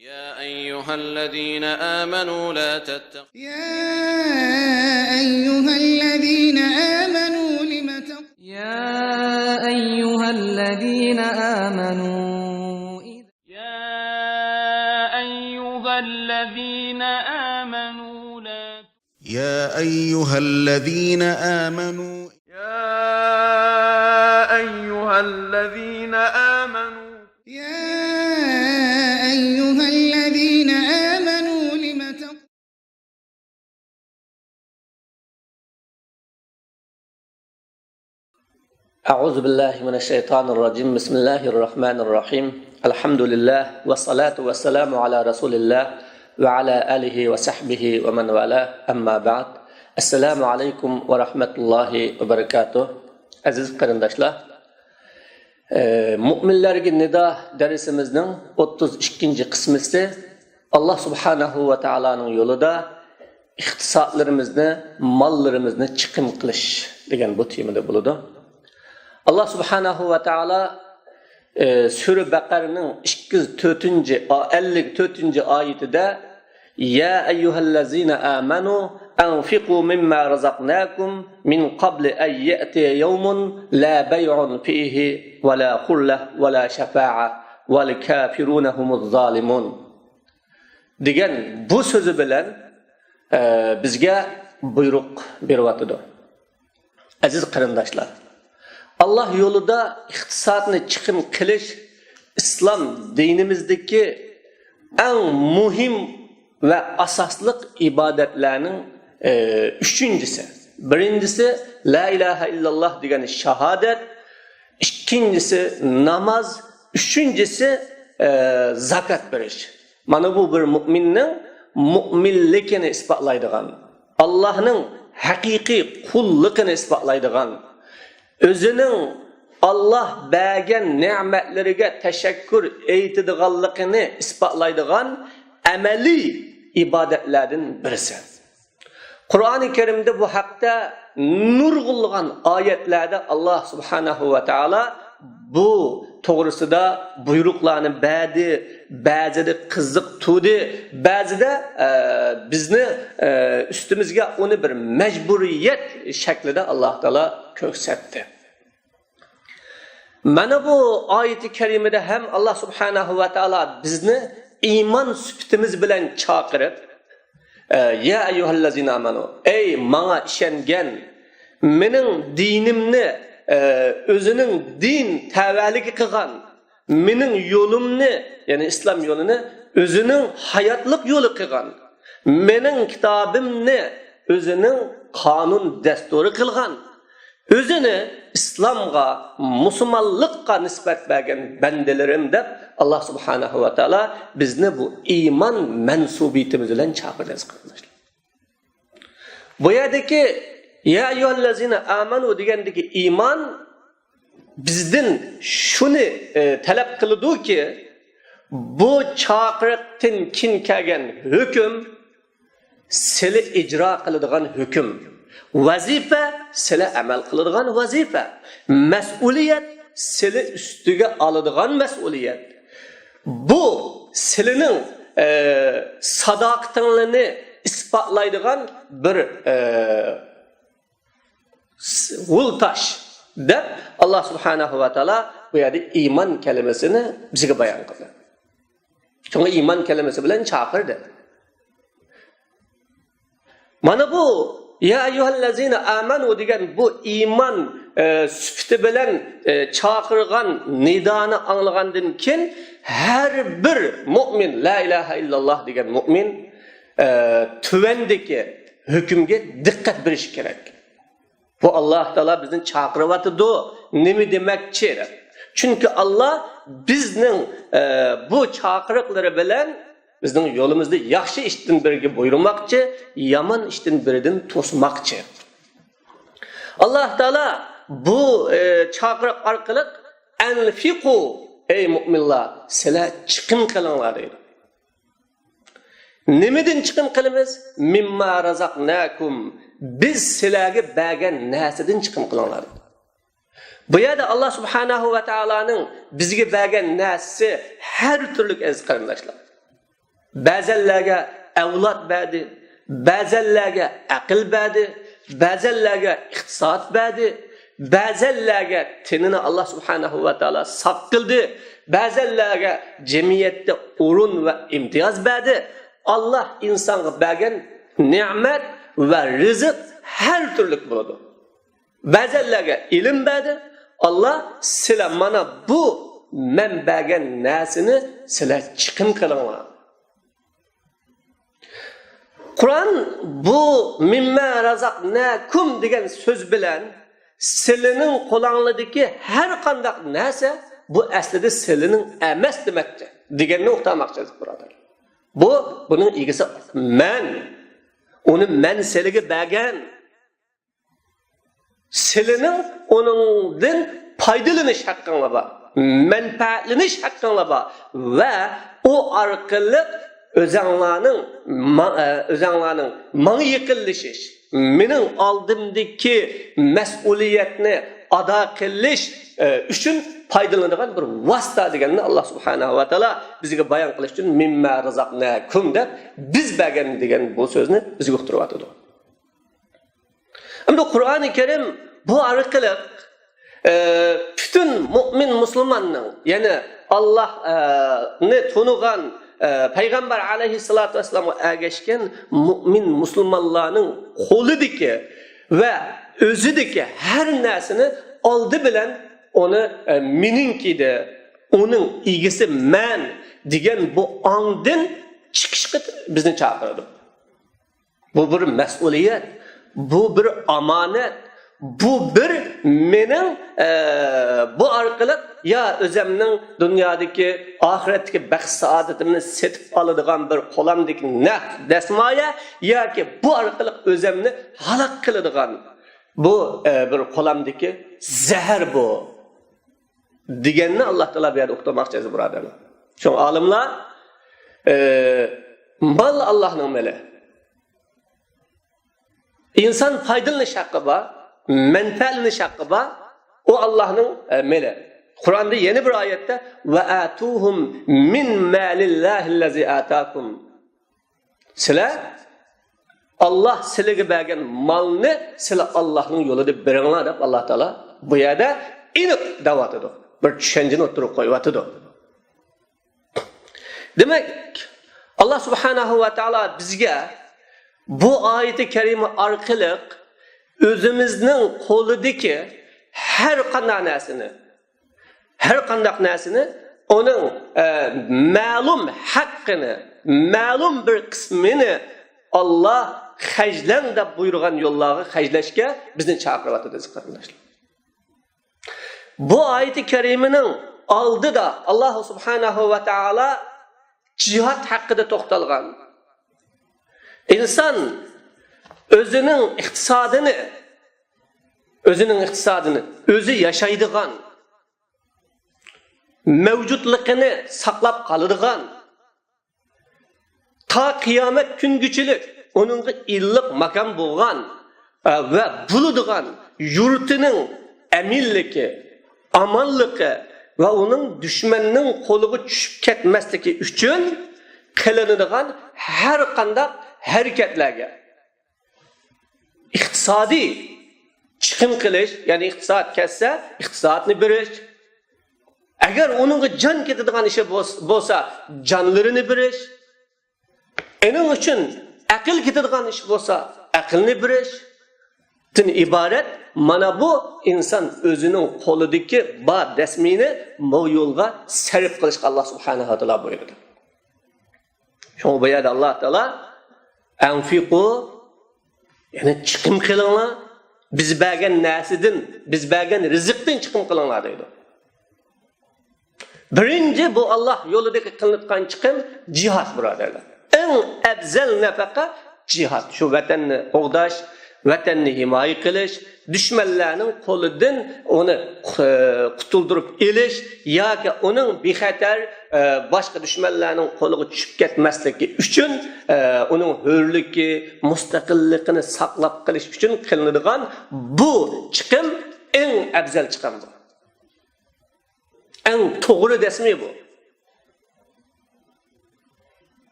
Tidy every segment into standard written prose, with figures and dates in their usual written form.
يا أيها الذين آمنوا لا تتقوا أعوذ بالله من الشيطان الرجيم بسم الله الرحمن الرحيم الحمد لله والصلاة والسلام على رسول الله وعلى آله وصحبه ومن والاه أما بعد السلام عليكم ورحمة الله وبركاته Aziz qarindoshlar, Mu'minlarga nido darsimizning 32-qismisi Alloh subhanahu va taolaning yo'lida iqtisodlarimizni, mollarimizni chiqim qilish degan bu temada bo'ladi. Allah subhanahu wa ta'ala Sura Baqaraning 54 oyatida Ya ayyuhallazina amanu anfiqu mimma razaqnakum min qabli an ya'tiya yawmun la bay'un fihi wa la khullah wa la shafa'a wal kafiruna humuz zalimun degan bu so'zi bilan bizga buyruq beryapti. Aziz qarindoshlar, Allah yolunda iqtisodni chiqim qilish islom dinimizdagi eng muhim ve asaslık ibadetlerinin üçüncüsü. Birincisi La ilahe illallah degani şahadet, ikincisi namaz, üçüncüsü zakat veriş. Mana bu bir müminin müminlikini ispatlaydigan, Allah'ın hakiki kulluğunu ispatlaydigan, özünün Allah bergen nimetlerine teşekkür eytidiganlıkını ispatlaydigan ameli ibadetlerden birisi. Kur'an-ı Kerim'de bu hakta nurgulluğun ayetlerde Allah subhanahu ve teala bu doğrusunda buyruklarını verdi, bazıda kızık tutdu, bazıda bizni üstümüzge onu bir mecburiyet şeklinde Allah Teala köksetti. Mana bu ayeti kerimede hem Allah subhanahu ve teala bizni iman sübtimiz bilen çağırıp Ya eyyuhallazina amanu ey bana işengen menin dinimni özünün din təvəlliki qılğan menin yolumni yani İslam yolunu özünün hayatlık yolu qılğan menin kitabımni özünün kanun desturu qılğan özünü İslam'a, Müslümanlık'a nispet vergen bendelerim de Allah subhanahu wa ta'ala bizni bu iman mensubiyetimiz ile çağırırız arkadaşlar. Bu yerdeki ya eyyühellezine amanu degendeki iman bizden şunu talep kılıdı ki bu çağırıktan kin kelgen hüküm sili icra kılıdığan hüküm. Vazife sile amel kıladigan vazife, mas'uliyet sile üstüge alıdigan mas'uliyet. Bu silenin sadaqatinligini ispatlaydigan bir voltaj deb Allah subhanahu wa taala bu yerda iman kelimesini bizga bayon qildi. Çünkü iman kelimesi bilan chaqirdi. Mana bu Ya eyyuhallazina amanu degan bu iman süfti bilan chaqirgan nidoni anglagandan keyin her bir mu'min la ilaha illallah degan mu'min tuvandagi hukmga diqqat berish kerak. Bu Allah Teala bizni chaqiryapti. Nima demakchi? Çünkü Allah bizning bu chaqiriqlari bilan bizning yo'limizda yaxshi ishdan biriga buyurmoqchi, yomon ishdan biridan to'smoqchi. Allah Teala bu chaqiriq orqali anfiqu ey mu'minlar sizlar chiqim qilinglar deydi. Nimadan chiqim qilamiz? Mimma razaqnakum biz sizlarga bergan narsadan chiqim qilinglar. Bu yerda Allah subhanahu va taolaning bizga bergan narsasi har turli aziz qarindoshlar. ba'zanlarga avlod berdi, ba'zanlarga aql berdi, ba'zanlarga iqtisod berdi, ba'zanlarga tinini Alloh subhanahu va taolo saq qildi, ba'zanlarga jamiyatda o'rin va imtiyoz berdi. Alloh insonga bergan ne'mat va rizq har turli bo'ladi. Ba'zanlarga ilm berdi. Alloh sizlar mana bu men bergan narsani sizlar chiqim qilinglar. Qur'on bu mimma razaqnakum degan so'z bilan sizlarning qo'linglardagi har qanday narsa bu aslida sizlarning emas demakdir deganni o'qtamoqchimiz birodar. Buning egasi men. Uni men sizlarga bergan. Sizlarning uningdan foydalanish haqqinglar bor. Manfaatlanish haqqinglar bor va o orqali o'zinglarning menga yiqilishish, mening oldimdagi mas'uliyatni ado qilish uchun foydalanadigan bir vosita deganni Alloh subhanahu va taolo bizga bayon qilish uchun mimma razaqnakum deb biz bergan degan bu so'zni bizga uqtiryapti. Endi Qur'oni Karim bu orqali bütün mu'min musulmonning, ya'ni Allohni tonigan Peygamber aleyhissalatu vesselam'a ergeçken mümin Müslümanlarının qo'lidagi ve özüdeki her narsani oldi bilen onu meninkide, onun ilgisi men degan bu andın çıkışqı bizni chaqiradi. Bu bir mas'uliyat, bu bir amanet, bu bir mening bu orqali ya o'zimning dunyodagi oxiratdagi baxt saodatimni setib oladigan bir qo'lamdagi naq dasmoya yoki bu orqali o'zimni halok qiladigan bu bir qo'lamdagi zahar bu deganni Alloh taolo bu yerda o'qitmoqchi birodarlar. Shu olimlar mal Allohning mali. İnsan foydalanish haqqi bor, manfaatlanish haqqi bor. O Allah'ın meli. Kur'an'da yeni bir ayette ve atuhum min malillahi'llazi atakum. Sizlar Allah sizlarga bergan malni sizlar Allohning yo'lida beringlar deb Alloh taolo bu yerda aniq da'vatidi. Bir tushunchani o'tirib qo'yapti. Demak, Alloh subhanahu va taolo bizga bu oyati karima orqali o'zimizning qo'lidagi her qanday narsani onun ma'lum haqqini, ma'lum bir qismini Allah hajlan deb buyurgan yo'llarga hajlashga bizni chaqiryapti qarindoshlar. Bu oyati karimaning oldida Alloh subhanahu va taolo jihad haqida to'xtalgan. İnsan o'zining iqtisodini o'zi yaşaydigan, mevcutluğunu saqlab qoladigan, ta qiyomat kunguchilik onunga illiq makon bo'lgan va buladigan yurtining aminligi, amonligi va uning dushmanning qo'liga tushib ketmasligi uchun qilinadigan har qanday harakatlarga iqtisodiy chiqim qilish, ya'ni iqtisod kessa, iqtisodni berish. Agar onunga jon ketadigan ishi bo'lsa, jonlarini berish. Ening uchun aql ketadigan ish bo'lsa, aqlni berish. Tin iborat mana bu inson o'zining qo'lidagi bor dasmini bu yo'lga sarf qilishga Alloh subhanahu va taolo buyurdi. Shunga bu yerda Alloh taolo anfiqu, ya'ni chiqim qilinglar. Biz bergan narsadan, biz bergan rizqdan chiqim qilinglar deydi. Birinchi bu Alloh yo'lidagi qilinadigan chiqim jihad birodarlar. Eng afzal nafaqa jihad. Shu vatanni qo'g'dash, vatanni himoya qilish, dushmanlarning qo'lidan uni qutuldirib elish yoki uning bexatar boshqa dushmanlarning qo'liga tushib ketmasligi uchun uning hurligi, mustaqilligini saqlab qolish uchun qilinadigan bu chiqim eng afzal chiqim bu. Eng to'g'ri dasmi bu.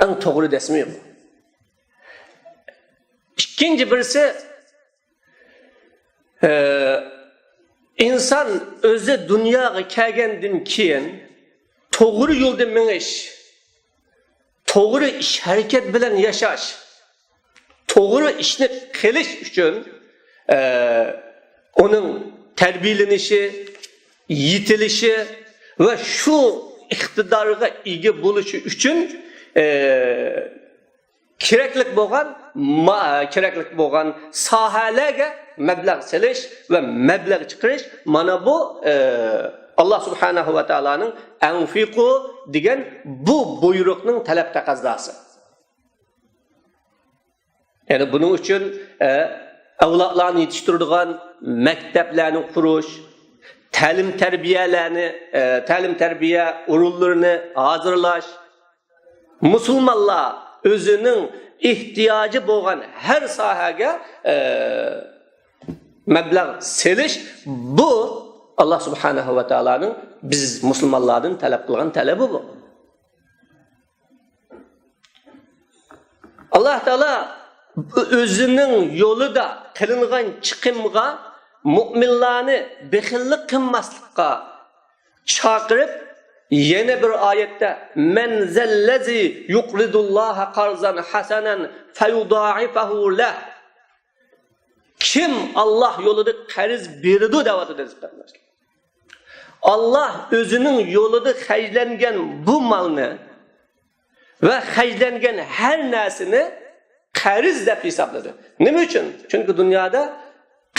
En doğru desmi bu. İkinci birisi insan özü dünyaya kelgenden keyin doğru yolda meniş, doğru iş hareket bilen yaşaş, doğru işni qilish uchun onun terbiyelenişi, yitilişi ve şu iqtidorga ega bo'lishi uchun keraklik bo'lgan sohalarga mablag' selish va mablag' chiqarish mana bu Allah subhanahu va taolaning anfiqu degan bu buyruqning talab taqozosi. Yani bunun uchun avlodlarni yetishtiradigan maktablarni qurish, ta'lim tarbiya o'rinlarini hozirlash, musulmonlar o'zining ehtiyoji bo'lgan har sohaga mablag' selish bu Allah subhanahu va taolaning biz musulmonlardan talab qilgan talabi bu. Allah taolo o'zining yo'lida qilingan chiqimga mu'minlarni bexillik qilmaslikqa chaqirib yana bir oyatda men zallazi yuqridulloha qarzan hasanan fayudaifahu lah kim Allah yo'lida qarz beradi deyapti. Allah o'zining yo'lida xarjlangan bu malni va xarjlangan har narsani qarz deb hisobladi. Nima uchun? Chunki dunyoda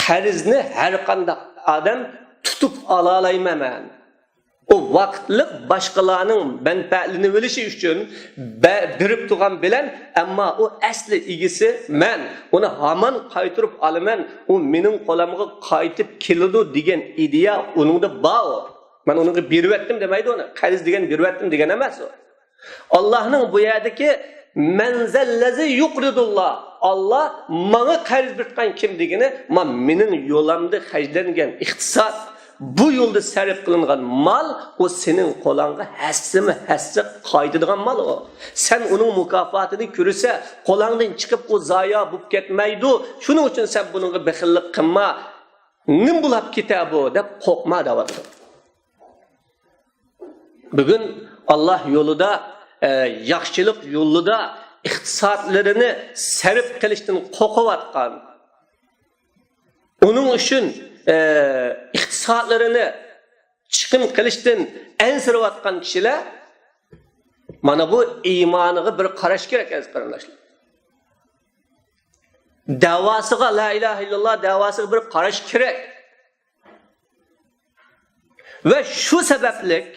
qarzni har qanday odam tutib ola olmayman. O vaqtlik boshqalarning manfaatini bilishi uchun berib turgan bilan, ammo u asli egisi men, uni hamon qaytirib olaman, u mening qo'limga qaytib keladi degan ideya uningda bor. Men unga berib demaydi uni. Qarz degan berib degan emas u. Allohning bu yerdagi menzellazi yuqridullah. Allah bana qarz bergan kim degani, mening yo'lamda xarjlangan iqtisod, bu yo'lda sarf qilingan mal, o sening qo'lingga hassa qaytadigan mal o. Sen uning mukofotini ko'rsa, qo'lingdan chiqib o zoya bo'lib ketmaydi. Shuning uchun sen buningga bexillik qilma. Nim bulab kitabu deb qo'rqma deyapti. Bugun Allah yo'lida, yaxshilik yo'lida iqtisodlarini sarf qilishdan qo'rqayotgan, uning uchun iqtisodlarini chiqim qilishdan ansirayotgan kishilar mana bu iymoniga bir qarash kerak azizlar. Davosiga la ilaha illalloh davosiga bir qarash kerak. Ve şu sebeplik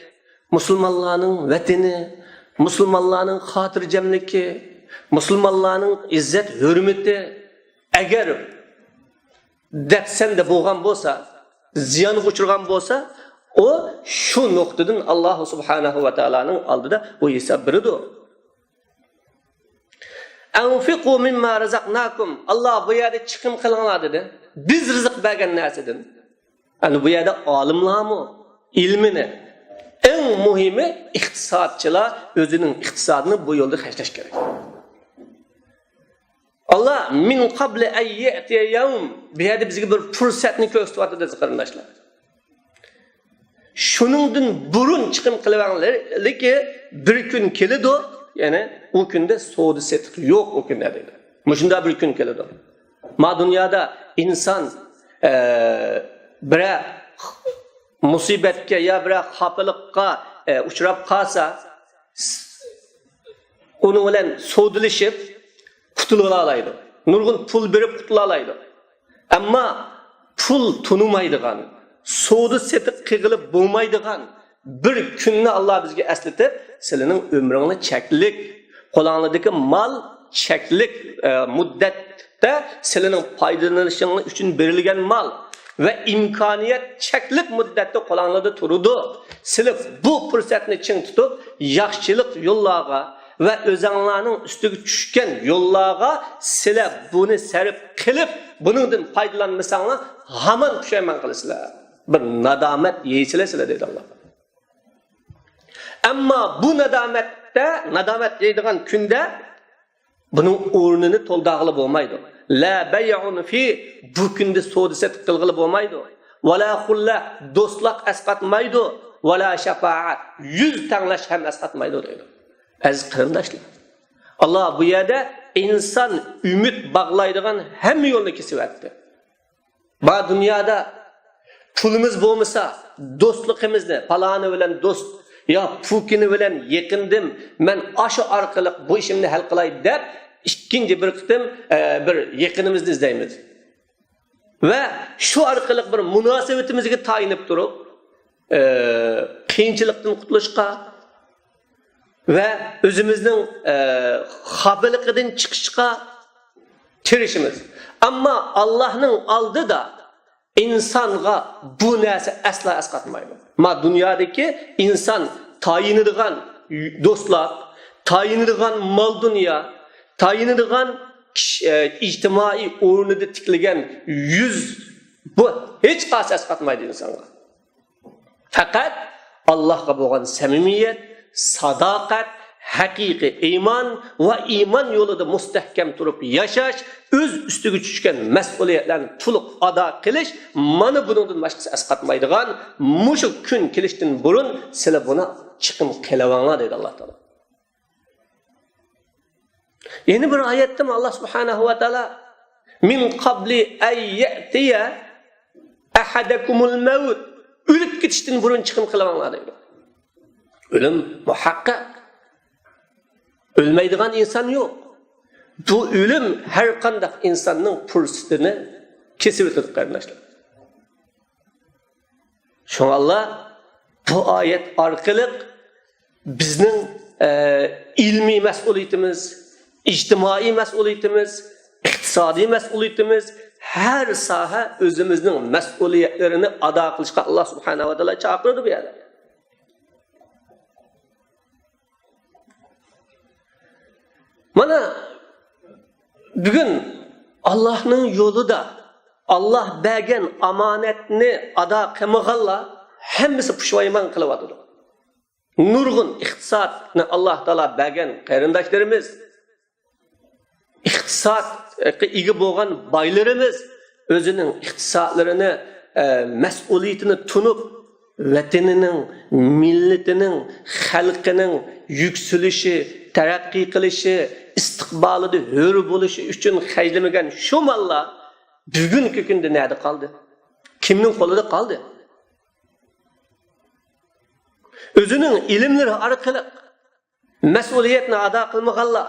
musulmonlarning vatani, musulmonlarning xotirjamligi, musulmonlarning izzat hurmati agar depsende bo'lgan bo'lsa, ziyonga uchirgan bo'lsa, o şu nuqtadan Alloh subhanahu va taolaning oldida o hisob beradi. Anfiqu mimma razaqnakum. Allah bu yerda chiqim qilinglar dedi. Biz rizq bergan narsadan. Ani bu yerda olimlarmi, ilmini, eng muhimi iqtisodchilar o'zining iqtisodini bu yo'lda xarjlash kerak. Allah min qabli an ya'tiya yawm, bu yerda bizga bir fursatni ko'rsatyapti qarindoshlar. Shuningdan burun chiqim qilganlarki bir kun keladi, ya'ni o kunda savdo setiq yo'q o kunda deydi. Shunda bir kun keladi. Ma dunyoda inson bir musibatga ya bir xafalikqa uchrab qolsa, uni bilan savdolashib qutula oladi. Nurg'un pul berib qutula oladi. Ammo pul tunumaydigan, savdo setiq qilib bo'lmaydigan bir kunni Allah bizga eslatib, sizning umringiz cheklik, qo'linglardagi mal cheklik muddatda sizning foydalanishingiz uchun berilgan mal ve imkoniyat cheklik muddatda qo'linglarda turadi. Siz bu fursatni ching tutib, yaxshilik yo'llarga ve o'zingizlarning ustiga tushgan yo'llarga sizlar buni sarf qilib, buningdan foydalanmasangiz hamon pushaymon qilasizlar. Bir nadomat yeysizlar dedi Allah. Ama bu nadamet nadomat deydigan kunda buning o'rnini to'ldag'ili bo'lmaydi. La bay'un fi bu kunda savdo-sotiq qilg'ili bo'lmaydi. Wala xulla do'stlik asqatmaydi. Wala shafaat yüz tanlash ham asqatmaydi deydi. Aziz qarindoshlar, Allah bu yerda inson umid bog'laydigan hamma yo'lni kesib o'tdi. Bu dunyoda pulimiz bo'lmasa, do'stligimizni paloni bilan do'st ya pulkini bilan yaqindim, men aşı orqali bu ishimni hal qilay deb ikkinchi bir qitim bir yaqinimizni izlaymiz. Va shu orqali bir munosabatimizga tayinib turib, qiyinchilikdan qutulishga ve özümüzün habiliqidan chiqishga tirishimiz. Ama Allah'ın aldı da insonga bu narsa asla asqatmaydi. Ma dunyodagi inson tayinadigan do'stlar, tayinadigan mol dunyo, tayinadigan ijtimoiy o'rnida tikilgan yüz bu hech qaysi asqatmaydi insonga. Faqat Allohga bo'lgan samimiyat, sadaqat, haqiqiy iymon va iymon yo'lida mustahkam turib yashash, o'z ustiga tushgan mas'uliyatlarni to'liq ado qilish, mana bundan boshqasi asqatmaydigan mushu kun kelishdan burun sizlar buni chiqim qilavanglar dedi Alloh taolo. Yeni bir oyatda Alloh subhanahu va taolo min qabli ay ya'tiya ahadakumul maut o'lib ketishdan burun chiqim qilavanglar dedi. Ölüm muhakkak. Ölmeydiğin insan yok. Bu ölüm her kandak insanın fürsatını kesip ötürdü kardeşler. Şu Allah bu ayet arkalık bizning ilmi mas'uliyetimiz, ijtimoiy mas'uliyetimiz, iqtisodiy mas'uliyetimiz, her saha özümüzün mas'uliyetlerini ado qilishga Allah subhanahu wa taala chaqirdi bu yerda. Mana bugün Allah'ın yolu da Allah bergen amanetini ada qilmaganlar hammasi pushvoyman qilyapti. Nurg'un iqtisodni Alloh taolo bergen qarindoshlarimiz, iqtisodga ega bo'lgan boylarimiz o'zining iqtisodlarini, mas'uliyatini tunib vatanining, millatining, xalqining yükselishi, taraqqiy qilishi, istiqbolida hur bo'lishi uchun xajlamagan shu mollar bugungi kunda nerede qoldi? Kimning qo'lida qoldi? O'zining ilmlari orqali mas'uliyatni ado qilmaganlar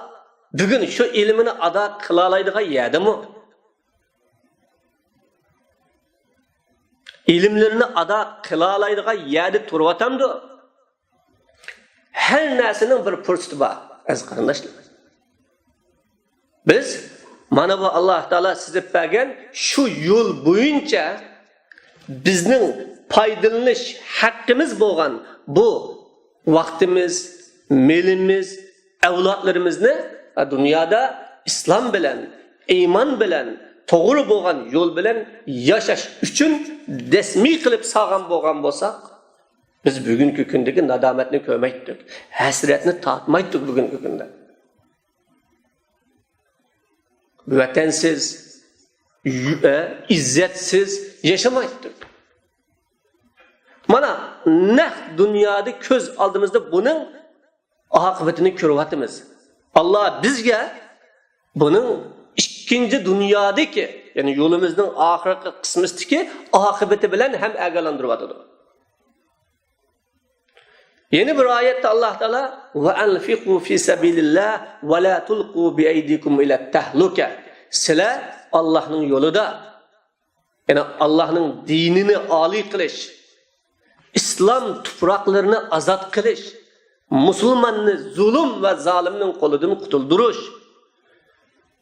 bugun shu ilmini ado qila oladigan yerdimi? İlimlerini ado qila oladigan yerda turyotamdi. Her narsaning bir fursati bor, aziz qarindoshlar. Biz mana bu Alloh taolo sizib bergan shu yo'l bo'yicha bizning foydalanish haqqimiz bo'lgan bu vaqtimiz, melimiz, avlodlarimizni dunyoda islom bilan, iymon bilan, to'g'ri bo'lgan yo'l bilan yashash uchun dasmiy qilib sog'an bo'lgan bo'lsak, biz bugungi kundagi nadomatni ko'rmaydik, hasratni tatmaydik bugungi kunda. Vatansiz, izzetsiz yaşamaydık. Mana ne dünyada köz aldığımızda bunun akıbetini görüyoruz. Allah bizge bunun ikinci dünyadaki yani yolumuzun ahireti kısmındaki akıbeti bilen hem agalandırıyordu. Yeni bir ayette Allah Teala ve enfiqu fi sabilillah ve la tulqu bi eydikum ila tahluka. Sizlar Allah'ın yolunda yani Allah'ın dinini âli kılış, İslam topraklarını azat kılış, Müslümanını zulüm ve zalimnin koludan kurtulduruş,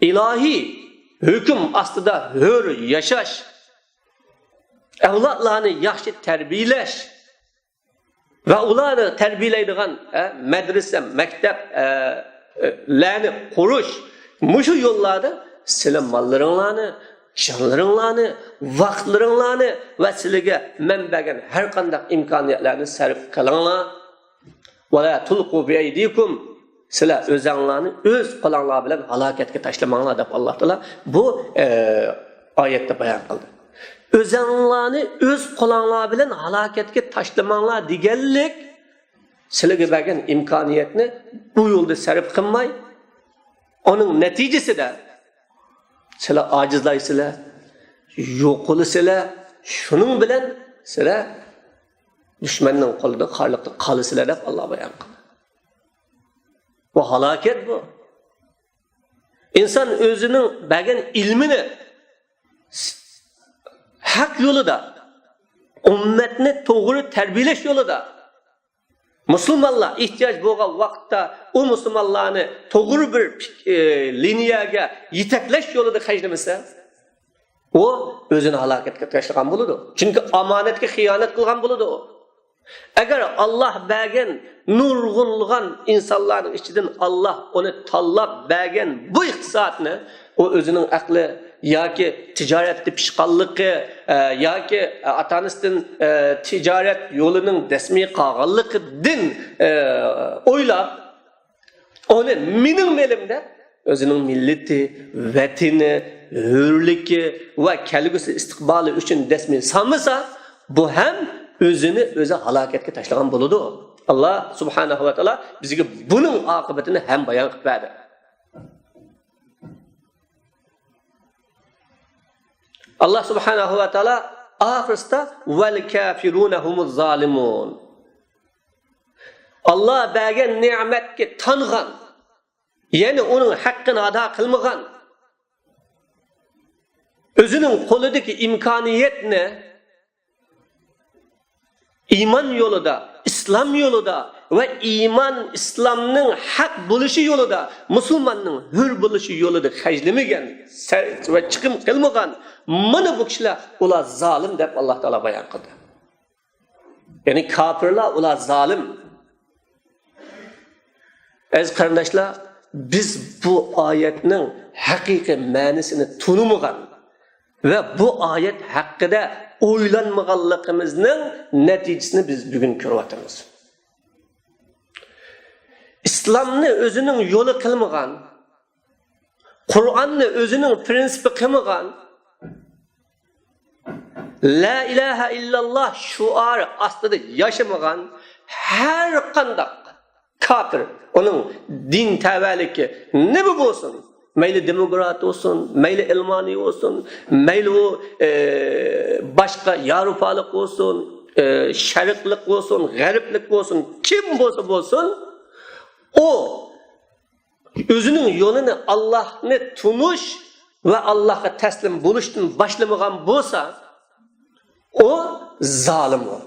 ilahi hüküm aslında hür yaşaş, evlatlarını yaxşı terbiyeleş, ve ularni terbiyeleydiğin medrese, mekteplerini kuruş, muşu yollarda sizin mallarınlarını, canlarınlarını, vaktlarınlarını ve sizlere menbegen her kandak imkaniyetlerini sarf kılınlar. وَلَا تُلْقُوا بِاَيْدِيكُمْ sizlar o'zinglarni o'z qo'linglar bilan halokatga tashlamanglar deb Alloh taolo bu oyatda bayon qildi. O'zinglarni o'z qo'linglar bilan halokatga tashlamanglar deganlik sizlarga bergan imkoniyatni bu yo'lda sarf qilmay, onun neticesinde sizlar acizlaysizlar, yo'q qilasizlar, shunun bilan sizlar düşmanning qo'lida qarliqda qolasizlar deb Alloh bayon qildi. Bu halokat bu. İnsan o'zining bergan ilmini haq yo'lida, ummatni to'g'ri tarbiyalash yo'lida Müslümanlar ihtiyaç bo'lgan vaqtda o Müslümanlarni to'g'ri bir liniyaga yetaklash yo'lida xajlamasa, o o'zini halokatga tashlagan bo'ladi. Chunki omonatga xiyonat qilgan bo'ladi o. Agar Alloh bergan nurg'unlagan insonlarning ichidan Alloh uni tanlab bergan bu iqtisodni o o'zining aqli yoki tijoratda pishqanligi yoki atanisidan tijorat yo'lining rasmiy qolganligidan o'ylab uni mening melimda o'zining millati, vatani, hurligi va kelgusi istiqboli uchun rasmiy sanmasa, bu ham o'zini o'zi halokatga tashlagan bo'ladi. Alloh subhanahu va taolo bizga buning oqibatini ham bayon qilib berdi. Allah subhanahu wa ta'ala ahirda vel kafiruna humuz zalimun. Allah bergan ne'matga tangan, yani onun haqqini ado qilmagan, o'zining qo'lidagi imkoniyatni iman yo'lida, İslam yolida ve iman İslam'ның haq bo'lishi yo'lida, musulmonning hur bo'lishi yo'lida xajlamagan ve chiqim qilmagan mana bu kishilar ular zalim deb Alloh taolo bayon qildi. Ya'ni kafirlar ular zalim. Aziz qarindoshlar, biz bu oyatning haqiqiy ma'nosini tushunmagan ve bu oyat haqida o'ylanmaganligimizning natijasini biz bugun ko'ryapmiz. İslamni o'zining yo'li qilmagan, Qur'onni o'zining prinsipi qilmagan, La ilaha illalloh shuari ostida yashamagan har qanday kafir, onun din tavalliki nima bo'lsin, mayli demokrat olsun, mayli ilmani olsun, mayli o başka Yavrupalik olsun, şarıklık olsun, gariplik olsun, kim olsun, o özünün yolunu Allah'ını tunuş ve Allah'a teslim buluştun başlamagan bolsa, o zalim o.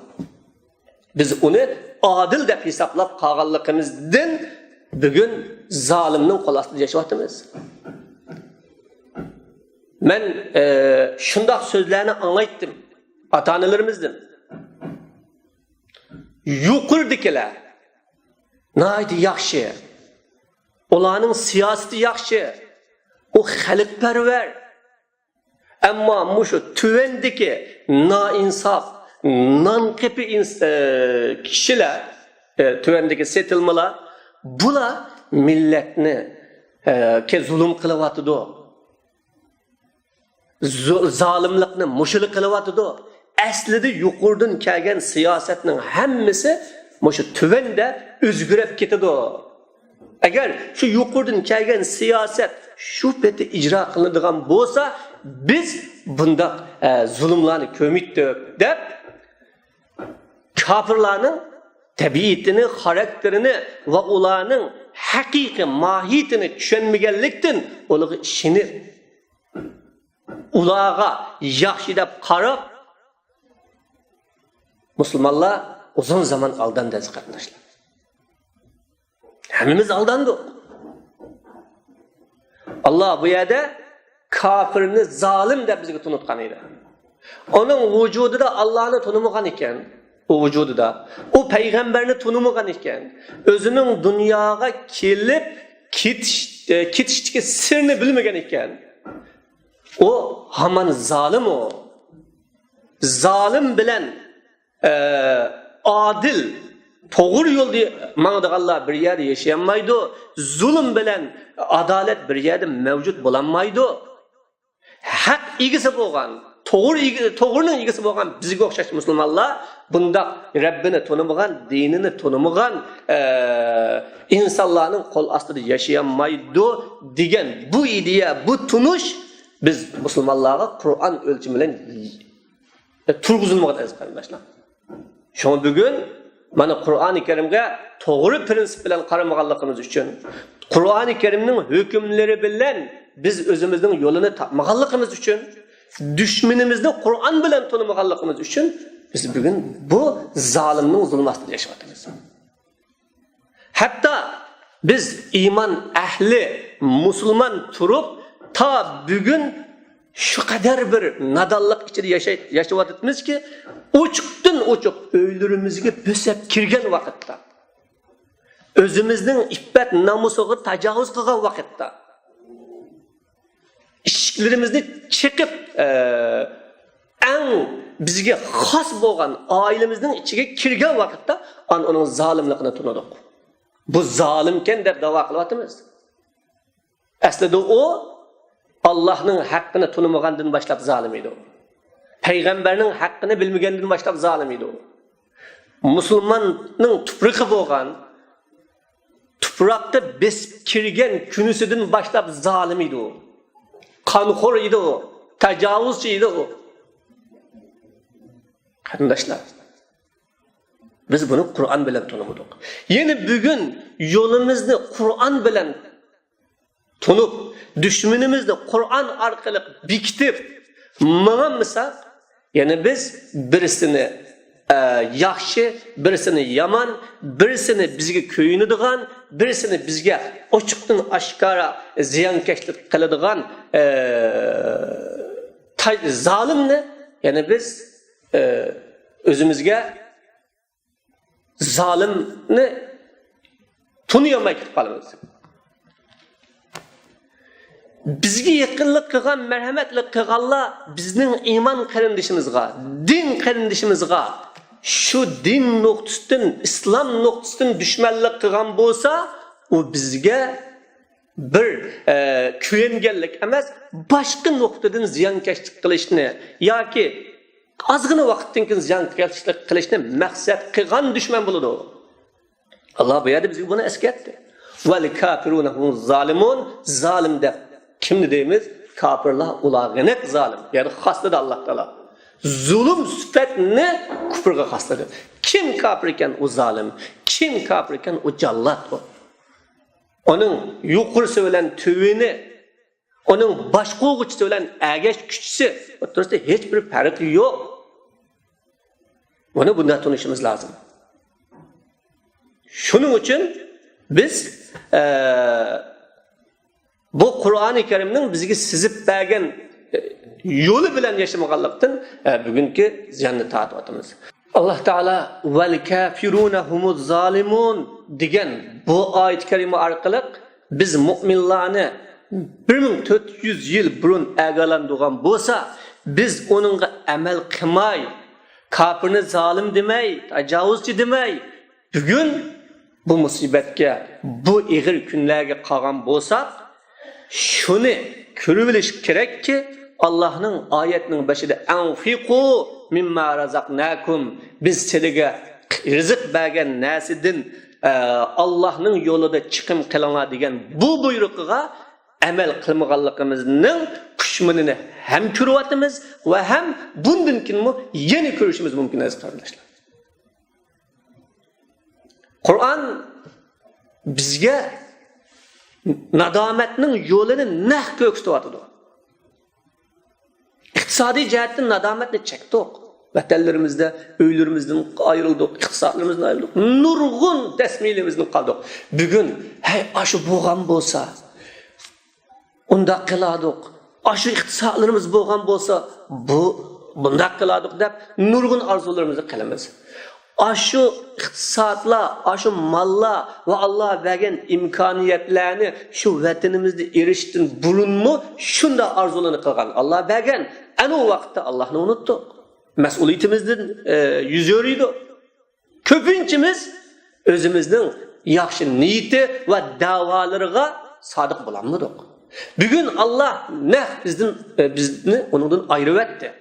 Biz onu adil deb hesaplab qolganligimizdan bugün zalimning qo'l ostida yashayapmiz. Men shundoq so'zlarni anglaytdim ota-onalarimizdan. Yuqurdikilar naydi yaxshi. Ularning siyosati yaxshi. O xalqparvar. Ammo mushu tuvendiki noinsof, nonqipi kishilar, tuvendiki setilmalar bular millatni ke zulm qilyapti. Zalimlikni mushuli qilyapti. Aslida yuqordan kelgan siyosatning hammasi mushu tuvanda o'zgarib ketadi. Agar shu yuqordan kelgan siyosat shu peti ijro qilinadigan bo'lsa, biz bunda zulmlarni ko'mitdik deb kafirlarning tabiatini, xarakterini ve ularning haqiqiy mohiyatini tushunmaganlikdan ularga ishini ularga yaxshi deb qarab musulmonlar uzun zaman aldandi qarindoshlar. Hammamiz aldandik. Allah bu yerda kafirni zalim deb bizga tunutgan edi. Onun vücudida Allah'ni tanımagan ekan, o vücudida. O peygamberni tanımagan ekan, özünün dunyoga kelib ketishga sirni bilmagan ekan. O hamon zalim o. Zalim bilan adil to'g'ri yo'lda mangdiganlar bir yerda yashamaydi. Zulm bilan adolat bir yerda mavjud bo'lanmaydi. Haq egisi bo'lgan, to'g'rining egisi bo'lgan bizga o'xshash musulmonlar bunda Rabbini tonimagan, dinini tonimagan insonlarning qo'l ostida yashamaydi degan bu ideya, bu tunish biz musulmonlarga Qur'on o'lchami bilan turg'izilmagan aziz qarindoshlar. Şoň bugun mana Qur'oni Karimga to'g'ri prinsip bilan qaramaganligimiz uchun, Qur'oni Karimning hukmlari bilan biz o'zimizning yo'lini topmaganligimiz uchun, düşmanimizni Qur'on bilan tonimaganligimiz uchun biz bugun bu zolimning zulmi ostida yashayapmiz. Hatto biz iymon ahli musulmon turib ta bugun şu kadar bir nadallık içinde yaşayatımız ki uçuktan uçuk öylürümüzge bösep kirgen vakitte. Özümüzün iffet namusuğa tecavüz kılgan vakitte. İşiklerimizni çekip en bizge has boğan ailemizin içine kirgen vakitte onun zalimliğini tunadık. Bu zalimken de dava kılavatımız. Aslında o Allah'ın hakkını tanımagandan başlap zalim idi o. Peygamberinin hakkını bilmegandan başlap zalim idi o. Müslümanın tuprağı bo'lgan, tuproqda besib kirgan kunisidan başlap zalim idi o. Qonxo'r idi o, tajovuzchi idi o. Qarindoshlar, biz buni Qur'on bilan tanımadik. Yeni bugün yolumuzni Qur'on bilan tunup düşmanimizni Qur'on orqali bekitib mangamisak, yani biz birisini yaxshi, birisini yomon, birisini bizga ko'yinadigan, birisini bizga ochiqdan oshkora ziyonkashlik qiladigan zolimni, yani biz o'zimizga zolimni tunuyolmay ketib qolamiz. Bizga yaqinlik qilgan, marhamatlik qilganlar bizning iymon qarindishimizga, din qarindishimizga shu din nuqtasidan, islom nuqtasidan dushmanlik qilgan bo'lsa, u bizga bir ko'yinganlik emas, boshqa nuqtadan ziyonkashlik qilishni yoki ozgina vaqtdan keyin ziyonkashlik qilishni maqsad qilgan dushman bo'ladi. Alloh bu yerda bizga buni eslatdi. Val kafiruna hum zalimun, zalim deb kimni deymiz? Kafirlar ularga zalim. Yani hasladı Allah Teala. Zulüm sıfatını küfürge hasladı. Kim kafir iken o zalim, kim kafir iken o callat o. Onun yukarısı olan tüvini, onun başkoğuçusu olan ergeç küçüsü, oturursa hiçbir farkı yok. Onu bunda tanışmamız lazım. Şunun için biz bu Qur'oni Karimning bizga sizib bergan yo'li bilan yashamaganlikdan bugungi ziyonni tortyapmiz. Alloh taolo val kafiruna humuz zalimun degan bu oyat karima orqali biz mu'minlarni 1400 yil burun agalandigan bo'lsa, biz onunga amal qilmay, kafirni zalim demay, tajovuzchi demay, bugun bu musibatga, bu ig'ir kunlarga qolgan bo'lsak, şunu körüveliş gerek ki Allah'ın ayetinin başında anfiqu mimma razaqnakum, biz sizge rızık bergen nasidin Allah'ın yolunda çıkım kılana degan bu buyruğa amel qilmaganligimizning pushmanini hem ko'ryapmiz ve hem bundan keyin yeni ko'rishimiz mumkin aziz qarindoshlar. Qur'on bizga nadomatning yo'lini naq ko'rsatadi. İqtisodiy jihatdan nadomatni chekdik. Vatanlarimizda, uylarimizdan ayrıldık, iqtisodlarimizdan ayrıldık. Nurg'un tasmilimizdan qoldik. Bugun hey ashu bo'lgan bo'lsa, unda qiladik. Ashu iqtisodlarimiz bo'lgan bo'lsa, bunda qiladik deb nurg'un orzularimizni qilamiz. Aşu iqtisodlar, aşu mallar ve Allah bergen imkoniyatlarni şu vatanimizda erishishdan burunmi shunda arzularni qilgan. Allah bergen ana o vaqtda Allohni unutdik. Mas'uliyatimizdan yüz o'riydi. Ko'pinchimiz özümüzün yaxşı niyeti ve davalarına sadık bulanmadık. Bugün Allah ne bizni onundan ayrı etti.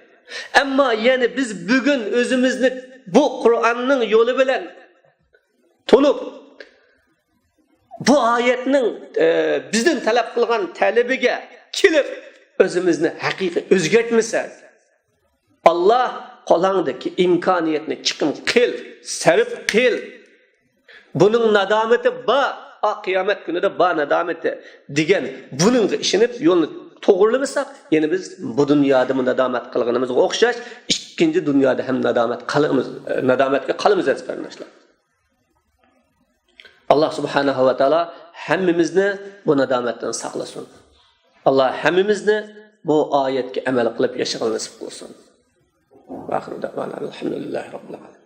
Ama yani biz bugün özümüzni bu Kur'an'ın yolu bilen tolup bu ayetning bizden talep kılgan talebiga kelib özümüzni haqiqiy o'zgartmasak, Allah qo'lingdagi imkoniyatni chiqim qil, sarf qil. Buning nadomati ba, qiyomat kunida ba nadomati degan buningga ishonib yo'lni to'g'rilamasak, yana biz bu dunyoda nadomat qilganimizga o'xshash ikkinchi dunyoda ham nadomatga qolamiz qardoshlar. Allah subhanahu va taolo hammamizni bu nadomatdan saqlasin. Allah hammamizni bu oyatga amal qilib yashashni nasib qilsin. Va oxiru davona alhamdulillahi robbil alamin.